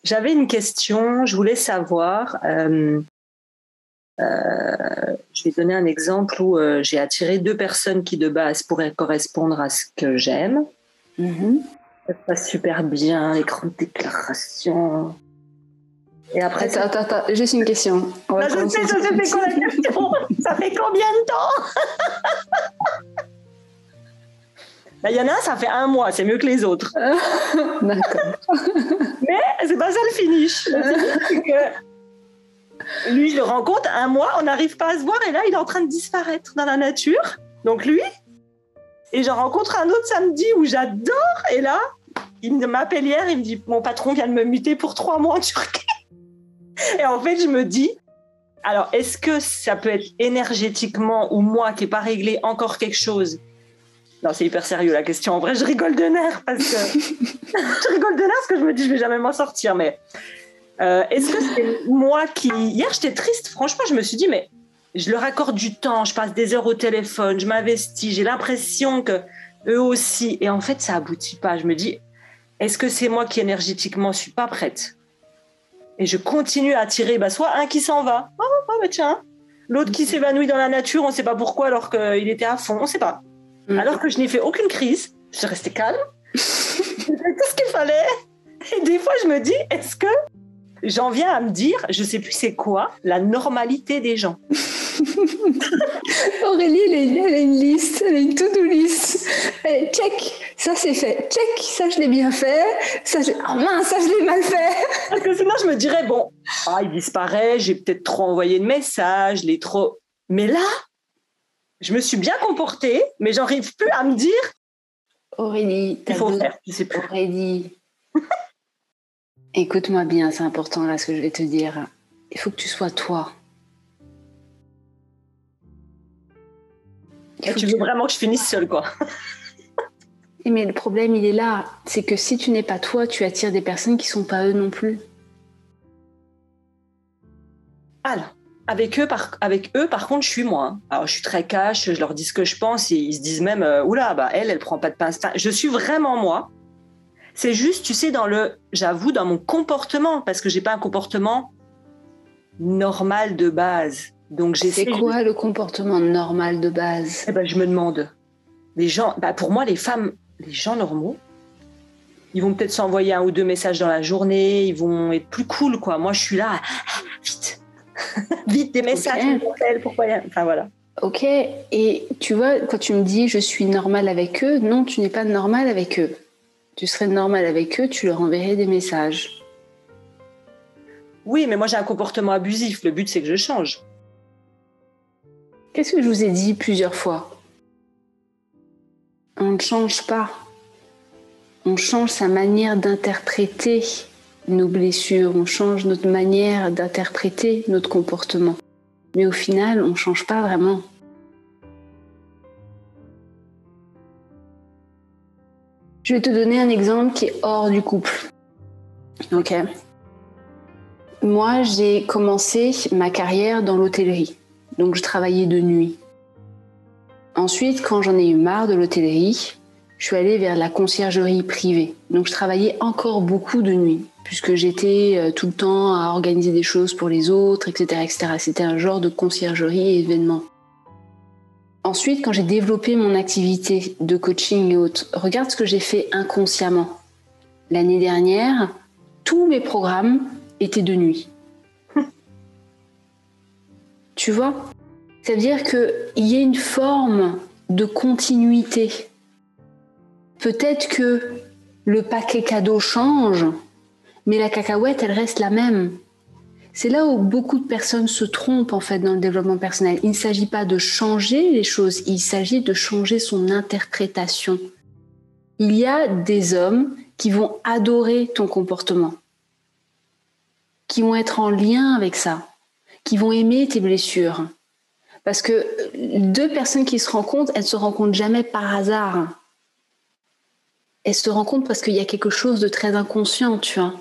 J'avais une question, je voulais savoir, je vais donner un exemple où j'ai attiré 2 personnes qui de base pourraient correspondre à ce que j'aime. Ça se passe super bien, les grandes déclarations. Et après, Attends, juste une question. Là, je sais, c'est quoi la question? Ça fait combien de temps? Il y en a un, ça fait 1 mois, c'est mieux que les autres. D'accord. Mais c'est pas ça le finish. Le finish, c'est que lui, je le rencontre 1 mois, on n'arrive pas à se voir, et là, il est en train de disparaître dans la nature. Donc lui, et j'en rencontre un autre samedi où j'adore, et là, il m'appelle hier, il me dit, mon patron vient de me muter pour 3 mois en Turquie. Et en fait, je me dis, alors, est-ce que ça peut être énergétiquement, ou moi qui n'ai pas réglé encore quelque chose? Non, c'est hyper sérieux la question. En vrai, je rigole de nerfs parce que je me dis je vais jamais m'en sortir. Mais est-ce que c'est moi qui... Hier, j'étais triste. Franchement, je me suis dit, mais je leur accorde du temps. Je passe des heures au téléphone. Je m'investis. J'ai l'impression que eux aussi. Et en fait, ça aboutit pas. Je me dis, est-ce que c'est moi qui énergétiquement suis pas prête? Et je continue à attirer soit un qui s'en va. Oh, tiens. L'autre qui s'évanouit dans la nature. On ne sait pas pourquoi alors qu'il était à fond. On ne sait pas. Alors que je n'ai fait aucune crise, je suis restée calme, j'ai fait tout ce qu'il fallait. Et des fois, je me dis, est-ce que j'en viens à me dire, je ne sais plus c'est quoi, la normalité des gens? Aurélie, elle a une liste, elle a une to-do list. Check, ça c'est fait. Check, ça je l'ai bien fait. Oh mince, ça je l'ai mal fait. Parce que sinon, je me dirais, bon, il disparaît, j'ai peut-être trop envoyé de messages, Mais là, je me suis bien comportée, mais j'en arrive plus à me dire. Aurélie, il faut faire, je sais plus. Aurélie, écoute-moi bien, c'est important là ce que je vais te dire. Il faut que tu sois toi. Tu veux vraiment que je finisse seule, quoi. Mais le problème, il est là. C'est que si tu n'es pas toi, tu attires des personnes qui ne sont pas eux non plus. Alors. Avec eux, par contre, je suis moi. Hein. Alors, je suis très cash, je leur dis ce que je pense et ils se disent même oula, elle prend pas de pince. Je suis vraiment moi. C'est juste, tu sais, j'avoue, dans mon comportement, parce que j'ai pas un comportement normal de base. Donc, c'est quoi le comportement normal de base? Je me demande. Les gens, pour moi, les femmes, les gens normaux, ils vont peut-être s'envoyer 1 ou 2 messages dans la journée, ils vont être plus cool, quoi. Moi, je suis là, vite. Vite des messages, pourquoi enfin voilà. Ok, et tu vois, quand tu me dis je suis normale avec eux, non, tu n'es pas normale avec eux. Tu serais normale avec eux, tu leur enverrais des messages. Oui, mais moi j'ai un comportement abusif, le but c'est que je change. Qu'est-ce que je vous ai dit plusieurs fois? On ne change pas. On change sa manière d'interpréter nos blessures, on change notre manière d'interpréter notre comportement. Mais au final, on ne change pas vraiment. Je vais te donner un exemple qui est hors du couple. Ok. Moi, j'ai commencé ma carrière dans l'hôtellerie. Donc, je travaillais de nuit. Ensuite, quand j'en ai eu marre de l'hôtellerie, je suis allée vers la conciergerie privée. Donc, je travaillais encore beaucoup de nuit, puisque j'étais tout le temps à organiser des choses pour les autres, etc., etc. C'était un genre de conciergerie et événement. Ensuite, quand j'ai développé mon activité de coaching et autres, regarde ce que j'ai fait inconsciemment. L'année dernière, tous mes programmes étaient de nuit. Tu vois ? Ça veut dire qu'il y a une forme de continuité. Peut-être que le paquet cadeau change, mais la cacahuète, elle reste la même. C'est là où beaucoup de personnes se trompent en fait dans le développement personnel. Il ne s'agit pas de changer les choses, il s'agit de changer son interprétation. Il y a des hommes qui vont adorer ton comportement, qui vont être en lien avec ça, qui vont aimer tes blessures. Parce que 2 personnes qui se rencontrent, elles ne se rencontrent jamais par hasard. Elles se rencontrent parce qu'il y a quelque chose de très inconscient, tu vois.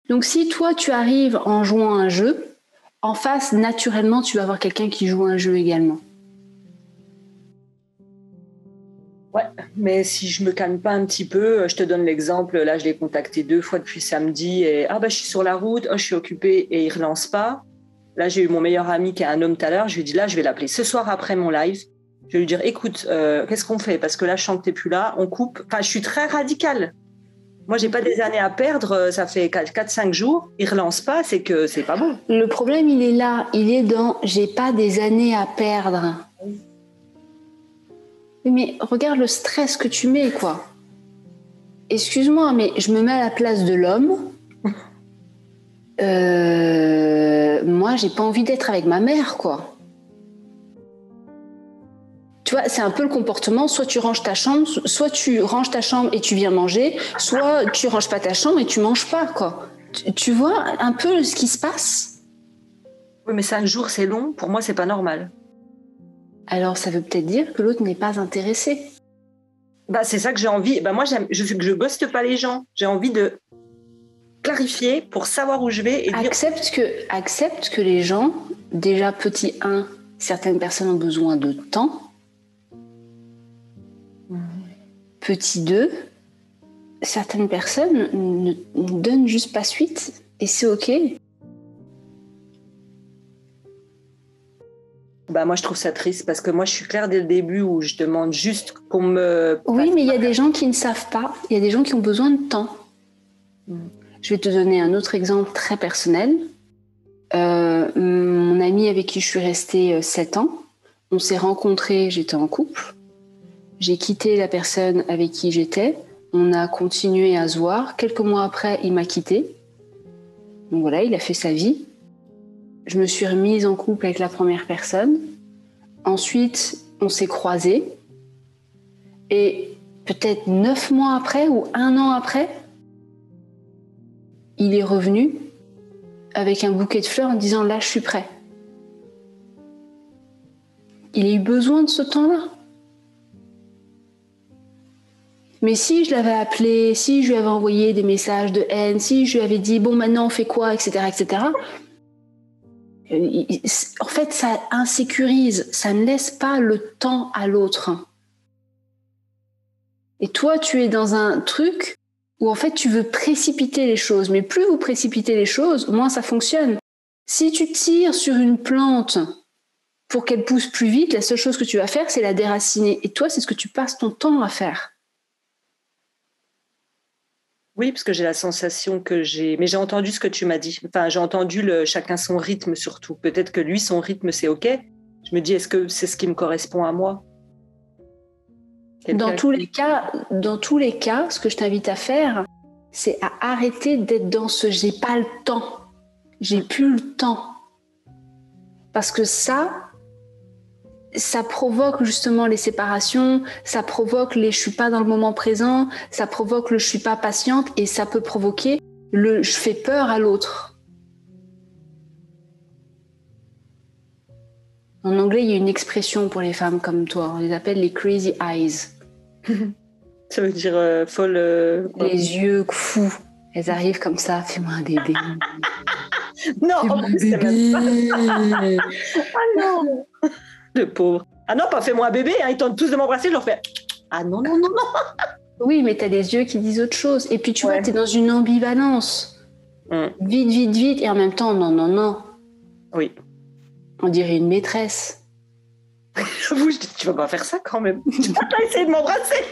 Donc si toi, tu arrives en jouant un jeu, en face, naturellement, tu vas avoir quelqu'un qui joue un jeu également. Ouais, mais si je me calme pas un petit peu, je te donne l'exemple, là je l'ai contacté 2 fois depuis samedi et je suis sur la route, je suis occupée et il relance pas. Là j'ai eu mon meilleur ami qui est un homme tout à l'heure, je lui ai dit là je vais l'appeler ce soir après mon live. Je vais lui dire écoute, qu'est-ce qu'on fait? Parce que là je sens que t'es plus là, on coupe. Enfin je suis très radicale. Moi j'ai pas des années à perdre, ça fait 4-5 jours, il relance pas, c'est que c'est pas bon. Le problème il est là, il est dans j'ai pas des années à perdre. Mais regarde le stress que tu mets, quoi. Excuse-moi, mais je me mets à la place de l'homme. Moi, j'ai pas envie d'être avec ma mère, quoi. Tu vois, c'est un peu le comportement, soit tu ranges ta chambre, soit tu ranges ta chambre et tu viens manger, soit tu ranges pas ta chambre et tu manges pas, quoi. Tu vois un peu ce qui se passe? Oui, mais 5 jours, c'est long. Pour moi, c'est pas normal. Alors, ça veut peut-être dire que l'autre n'est pas intéressé. C'est ça que j'ai envie. Moi, je ghoste pas les gens. J'ai envie de clarifier pour savoir où je vais et accepte que les gens, déjà petit 1, certaines personnes ont besoin de temps. Petit 2, certaines personnes ne donnent juste pas suite et c'est ok. Moi, je trouve ça triste parce que moi, je suis claire dès le début où je demande juste qu'on me... Oui, mais il y a des gens qui ne savent pas. Il y a des gens qui ont besoin de temps. Je vais te donner un autre exemple très personnel. Mon ami avec qui je suis restée 7 ans, on s'est rencontrés, j'étais en couple. J'ai quitté la personne avec qui j'étais. On a continué à se voir. Quelques mois après, il m'a quittée. Donc voilà, il a fait sa vie. Je me suis remise en couple avec la première personne. Ensuite, on s'est croisés. Et peut-être 9 mois après ou 1 an après, il est revenu avec un bouquet de fleurs en disant « Là, je suis prêt ». Il a eu besoin de ce temps-là. Mais si je l'avais appelé, si je lui avais envoyé des messages de haine, si je lui avais dit « Bon, maintenant, on fait quoi ?» etc., etc., en fait, ça insécurise, ça ne laisse pas le temps à l'autre. Et toi, tu es dans un truc où en fait, tu veux précipiter les choses. Mais plus vous précipitez les choses, moins ça fonctionne. Si tu tires sur une plante pour qu'elle pousse plus vite, la seule chose que tu vas faire, c'est la déraciner. Et toi, c'est ce que tu passes ton temps à faire. Oui, parce que j'ai la sensation que j'ai... Mais j'ai entendu ce que tu m'as dit. Enfin, j'ai entendu chacun son rythme surtout. Peut-être que lui, son rythme, c'est OK. Je me dis, est-ce que c'est ce qui me correspond à moi? Dans tous les cas, ce que je t'invite à faire, c'est à arrêter d'être dans ce « j'ai pas le temps ». J'ai plus le temps. Parce que ça provoque justement les séparations, ça provoque les « je suis pas dans le moment présent », ça provoque le « je suis pas patiente » et ça peut provoquer le « je fais peur à l'autre ». En anglais, il y a une expression pour les femmes comme toi, on les appelle les « crazy eyes ». Ça veut dire folle... les yeux fous. Elles arrivent comme ça, fais-moi un bébé. Non, fais-moi un bébé. Ah non. Le pauvre. Ah non, pas fais-moi un bébé, hein. Ils tentent tous de m'embrasser, je leur fais ah non, non, non, non. Oui, mais t'as des yeux qui disent autre chose. Et puis tu vois, t'es dans une ambivalence. Vite, vite, vite. Et en même temps, non, non, non. Oui. On dirait une maîtresse. J'avoue, tu vas pas faire ça quand même. Tu vas pas essayer de m'embrasser.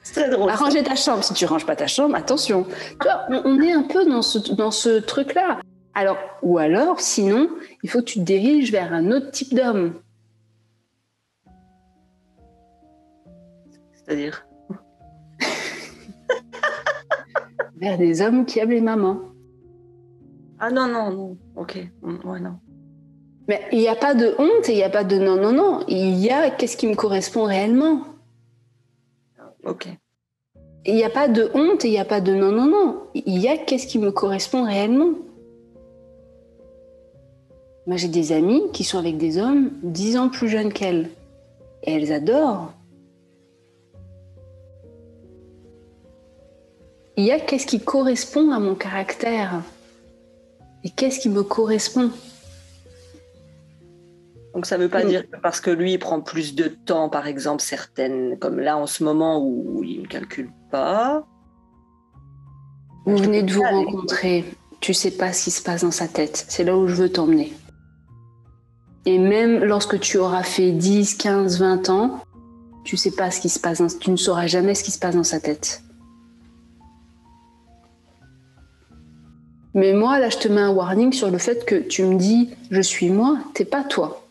C'est très drôle. Ranger ta chambre. Si tu ranges pas ta chambre, attention. Tu vois, on est un peu dans ce truc-là. Alors, ou alors, sinon, il faut que tu te diriges vers un autre type d'homme. C'est-à-dire vers des hommes qui aiment les mamans. Ah non, non, non. Ok. Ouais, non. Mais il n'y a pas de honte et il n'y a pas de non, non, non. Il y a qu'est-ce qui me correspond réellement. Ok. Il n'y a pas de honte et il n'y a pas de non, non, non. Il y a qu'est-ce qui me correspond réellement. Moi, j'ai des amies qui sont avec des hommes 10 ans plus jeunes qu'elles. Et elles adorent. Il y a qu'est-ce qui correspond à mon caractère. Et qu'est-ce qui me correspond. Donc ça ne veut pas dire que parce que lui il prend plus de temps, par exemple, certaines, comme là en ce moment où il ne calcule pas. Vous venez de vous rencontrer, tu ne sais pas ce qui se passe dans sa tête. C'est là où je veux t'emmener. Et même lorsque tu auras fait 10, 15, 20 ans, tu sais pas ce qui se passe, tu ne sauras jamais ce qui se passe dans sa tête. Mais moi, là, je te mets un warning sur le fait que tu me dis « je suis moi », t'es pas toi.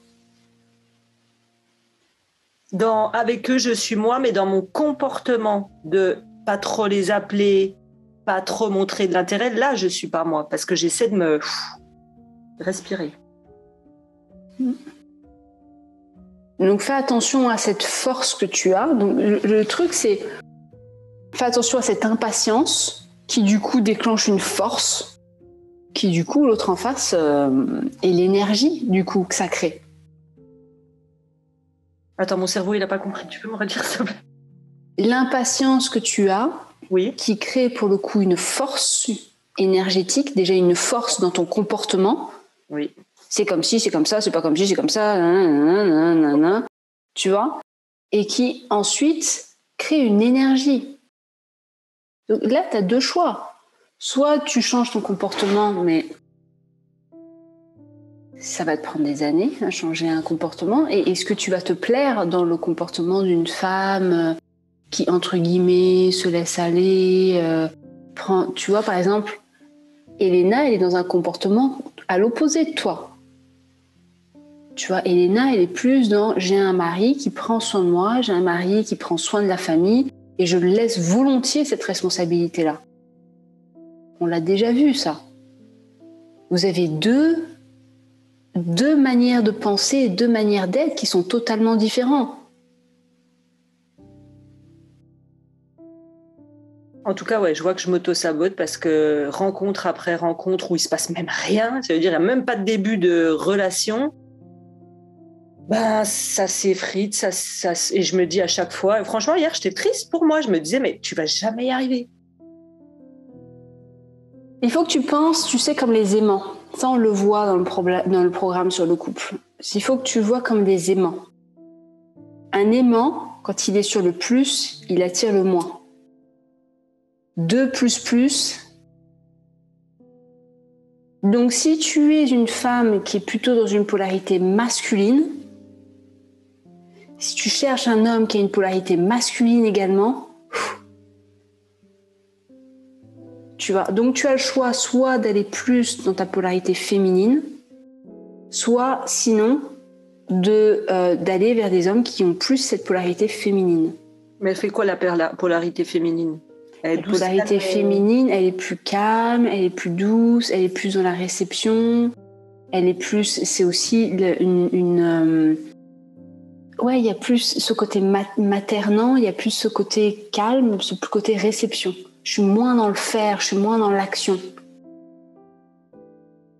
Avec eux, je suis moi, mais dans mon comportement de pas trop les appeler, pas trop montrer de l'intérêt, là, je suis pas moi, parce que j'essaie de me respirer. Donc fais attention à cette force que tu as. Donc, le truc, c'est fais attention à cette impatience qui du coup déclenche une force, qui du coup l'autre en face et l'énergie du coup que ça crée. Attends, mon cerveau il n'a pas compris. Tu peux me redire s'il te plaît? L'impatience que tu as, oui, qui crée pour le coup une force énergétique, déjà une force dans ton comportement. Oui. C'est comme si, c'est comme ça, c'est pas comme si, c'est comme ça, nanana, tu vois, et qui ensuite crée une énergie. Donc là, tu as deux choix. Soit tu changes ton comportement, mais ça va te prendre des années à changer un comportement. Et est-ce que tu vas te plaire dans le comportement d'une femme qui, entre guillemets, se laisse aller tu vois, par exemple, Elena, elle est dans un comportement à l'opposé de toi. Tu vois, Elena, elle est plus dans « j'ai un mari qui prend soin de moi, j'ai un mari qui prend soin de la famille et je laisse volontiers cette responsabilité-là. » On l'a déjà vu, ça. Vous avez deux manières de penser, deux manières d'être qui sont totalement différentes. En tout cas, ouais, je vois que je m'auto-sabote parce que rencontre après rencontre où il se passe même rien, ça veut dire qu'il n'y a même pas de début de relation, ben, ça s'effrite, et je me dis à chaque fois, franchement, hier, j'étais triste pour moi, je me disais, mais tu vas jamais y arriver. Il faut que tu penses, tu sais, comme les aimants. Ça, on le voit dans le programme sur le couple. Il faut que tu vois comme des aimants. Un aimant, quand il est sur le plus, il attire le moins. 2 ++. Donc, si tu es une femme qui est plutôt dans une polarité masculine, si tu cherches un homme qui a une polarité masculine également, donc tu as le choix soit d'aller plus dans ta polarité féminine, soit sinon d'aller vers des hommes qui ont plus cette polarité féminine. Mais elle fait quoi la polarité féminine? La polarité féminine, elle est plus calme, elle est plus douce, elle est plus dans la réception, elle est plus... C'est aussi ouais, il y a plus ce côté maternant, il y a plus ce côté calme, ce côté réception. Je suis moins dans le faire, je suis moins dans l'action.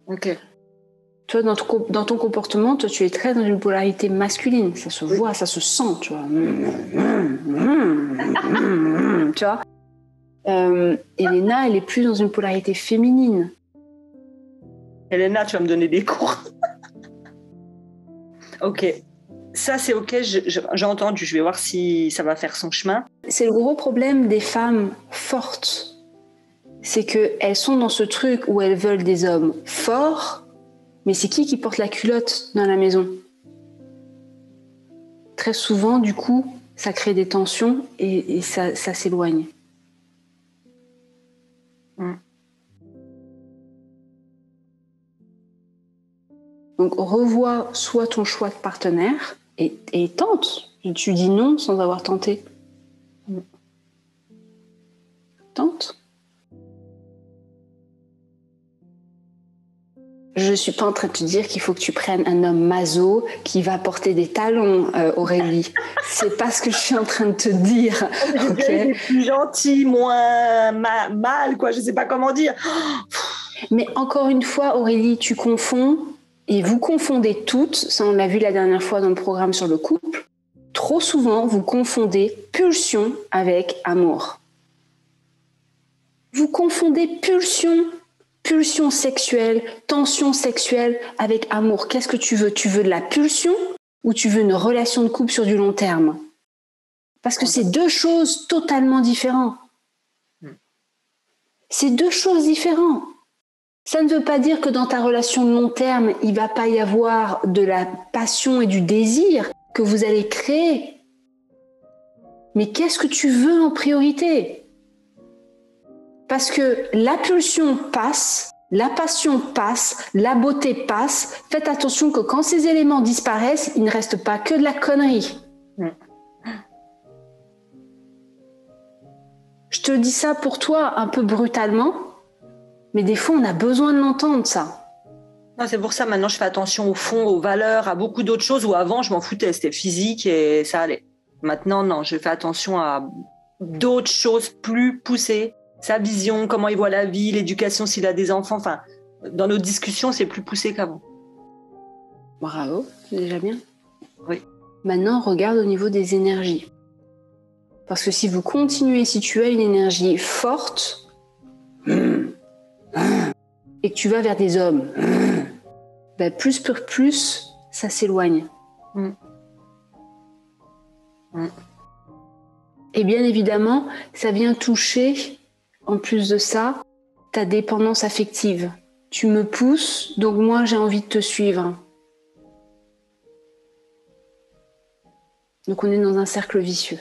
Ok. Toi, dans ton comportement, toi, tu es très dans une polarité masculine. Ça se voit, ça se sent, tu vois. Tu vois. Elena, elle est plus dans une polarité féminine. Elena, tu vas me donner des cours. Ok. Ça, c'est ok, j'ai entendu. Je vais voir si ça va faire son chemin. C'est le gros problème des femmes fortes. C'est qu'elles sont dans ce truc où elles veulent des hommes forts, mais c'est qui porte la culotte dans la maison? Très souvent, du coup, ça crée des tensions et ça s'éloigne. Donc, revois soit ton choix de partenaire et tente. Tu dis non sans avoir tenté. Tente. Je ne suis pas en train de te dire qu'il faut que tu prennes un homme maso qui va porter des talons, Aurélie. C'est pas ce que je suis en train de te dire. Okay. Plus gentil, moins mal, quoi. Je sais pas comment dire. Mais encore une fois, Aurélie, tu confonds et vous confondez toutes. Ça, on l'a vu la dernière fois dans le programme sur le couple. Trop souvent, vous confondez pulsion avec amour. Vous confondez pulsion pulsion sexuelle, tension sexuelle avec amour. Qu'est-ce que tu veux? Tu veux de la pulsion ou tu veux une relation de couple sur du long terme? Parce que c'est deux choses totalement différentes. C'est deux choses différentes. Ça ne veut pas dire que dans ta relation de long terme, il ne va pas y avoir de la passion et du désir que vous allez créer. Mais qu'est-ce que tu veux en priorité? Parce que la pulsion passe, la passion passe, la beauté passe. Faites attention que quand ces éléments disparaissent, il ne reste pas que de la connerie. Je te dis ça pour toi un peu brutalement, mais des fois on a besoin de l'entendre ça. Non, c'est pour ça maintenant je fais attention au fond, aux valeurs, à beaucoup d'autres choses où avant je m'en foutais, c'était physique et ça allait. Maintenant non, je fais attention à d'autres choses plus poussées, sa vision, comment il voit la vie, l'éducation s'il a des enfants, enfin dans nos discussions c'est plus poussé qu'avant. Bravo, c'est déjà bien. Oui. Maintenant regarde au niveau des énergies. Parce que si vous continuez, si tu as une énergie forte et que tu vas vers des hommes, ben plus pour plus, ça s'éloigne. Et bien évidemment, ça vient toucher, en plus de ça, ta dépendance affective. Tu me pousses, donc moi j'ai envie de te suivre. Donc on est dans un cercle vicieux.